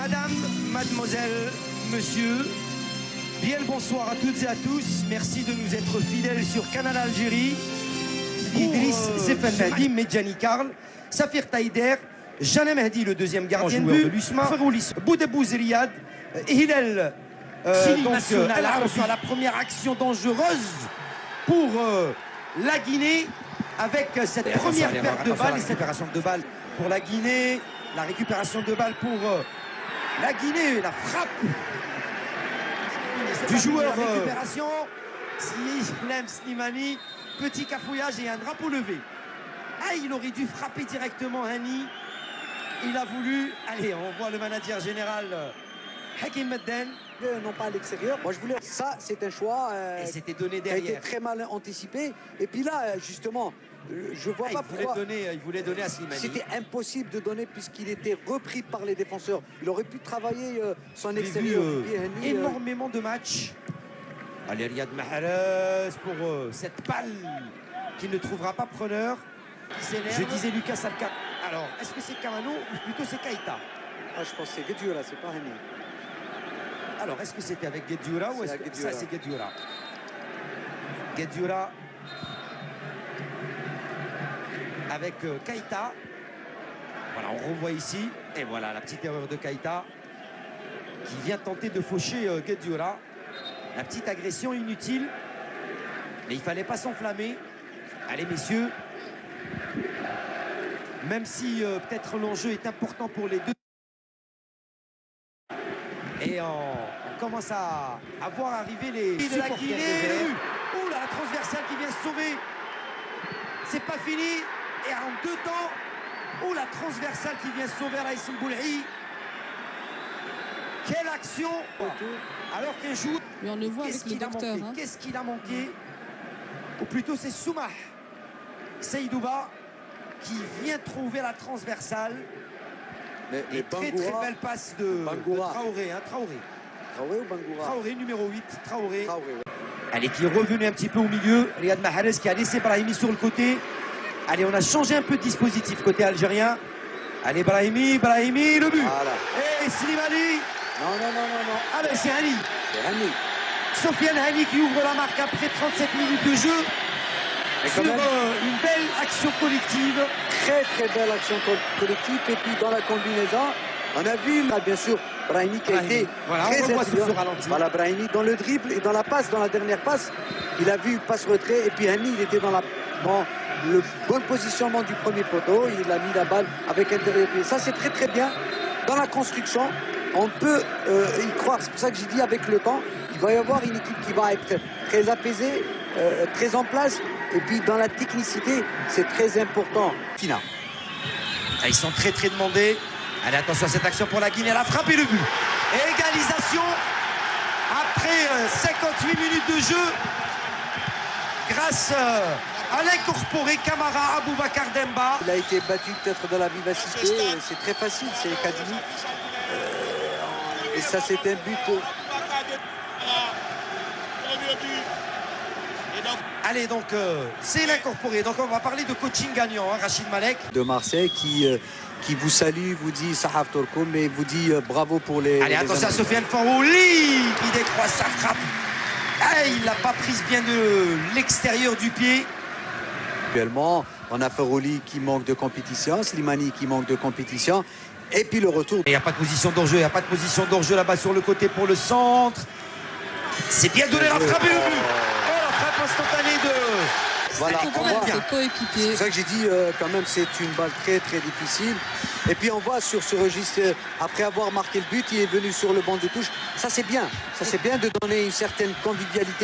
Madame, mademoiselle, monsieur, bien le bonsoir à toutes et à tous. Merci de nous être fidèles sur Canal Algérie. Idriss Zefenadi, Medjani Karl, Safir Taïder, Janem Mehdi, le deuxième gardien de but, Feroulis, Boudebou Zeriad, Hilal. Attention à la première action dangereuse pour la Guinée avec cette première perte de balle et cette récupération de balle pour la Guinée. La récupération de balle pour la Guinée, la frappe du joueur. Récupération, Slem Slimani, petit cafouillage et un drapeau levé. Ah, il aurait dû frapper directement Hani. Il a voulu. Allez, on voit le manager général Hakim Medden. Non pas à l'extérieur. Moi je voulais. Ça, c'est un choix. Et c'était donné qui a derrière. été très mal anticipé. Et puis là, justement, je vois pas pourquoi. Il voulait donner à Slimani. C'était impossible de donner puisqu'il était repris par les défenseurs. Il aurait pu travailler son extérieur. Énormément de matchs. Allez, Riyad Mahrez pour cette balle qui ne trouvera pas preneur. Je disais Lucas Alka. Alors, est-ce que c'est Kamano ou plutôt c'est Keita? Ah, je pense que c'est Guedioura, c'est pas Hani. Alors, est-ce que c'était avec Guedioura ou est-ce que ça c'est Guedioura? Guedioura avec Keita. Voilà, on revoit ici. Et voilà la petite erreur de Keita qui vient tenter de faucher Guedioura. La petite agression inutile. Mais il ne fallait pas s'enflammer. Allez, messieurs. Même si peut-être l'enjeu est important pour les deux. Et on commence à voir arriver les de la Guinée. Ouh, la transversale qui vient se sauver. C'est pas fini. Et en deux temps, ouh, la transversale qui vient se sauver à Raïs Mboulhi. Quelle action! Alors qu'un joue. Mais on le voit avec le docteur. Qu'est-ce qu'il a manqué? Ou plutôt c'est Soumah Seydouba qui vient trouver la transversale. Et très belle passe de Traoré, hein, Traoré. Traoré ou Bangoura? Traoré, numéro 8, Traoré. Traoré, ouais. Allez, qui est revenu un petit peu au milieu. Riyad Mahrez qui a laissé Brahimi sur le côté. Allez, on a changé un peu de dispositif côté algérien. Allez, Brahimi, le but. Voilà. Et Slimani. Non. Ah ben c'est Hani. C'est Hani. Sofiane Hani qui ouvre la marque après 37 minutes de jeu. Sur une belle action collective. Très belle action collective. Et puis dans la combinaison, on a vu, bien sûr, Brahimi qui a été très intelligent. Voilà, Brahimi dans le dribble et dans la passe, dans la dernière passe, il a vu passe-retrait. Et puis Hani, il était dans le bon positionnement du premier poteau. Il a mis la balle avec intérieur pied. Ça, c'est très bien. Dans la construction, on peut y croire. C'est pour ça que j'ai dit avec le temps, il va y avoir une équipe qui va être très apaisée, très en place. Et puis dans la technicité, c'est très important. Fina. Ils sont très demandés. Allez, attention à cette action pour la Guinée. Elle a frappé le but. Égalisation après 58 minutes de jeu. Grâce à l'incorporé Camara Aboubakar Demba. Il a été battu peut-être dans la vivacité. C'est très facile, c'est Kadimi. Et ça, c'est un but. Allez, donc c'est l'incorporé. Donc on va parler de coaching gagnant, hein, Rachid Malek. De Marseille qui vous salue, vous dit Sahaf Torkoum, mais vous dit bravo pour les. Allez, attention à Sofiane Farouli qui décroise sa frappe. Ah, il l'a pas prise bien de l'extérieur du pied. Actuellement, on a Farouli qui manque de compétition, Slimani qui manque de compétition. Et puis le retour. Il n'y a pas de position d'enjeu, il n'y a pas de position d'enjeu là-bas sur le côté pour le centre. C'est bien donné la frappe et le but. Oh, la frappe instantanée de. Voilà, c'est pour ça que j'ai dit quand même c'est une balle très difficile. Et puis on voit sur ce registre, après avoir marqué le but, il est venu sur le banc de touche. Ça c'est bien de donner une certaine convivialité.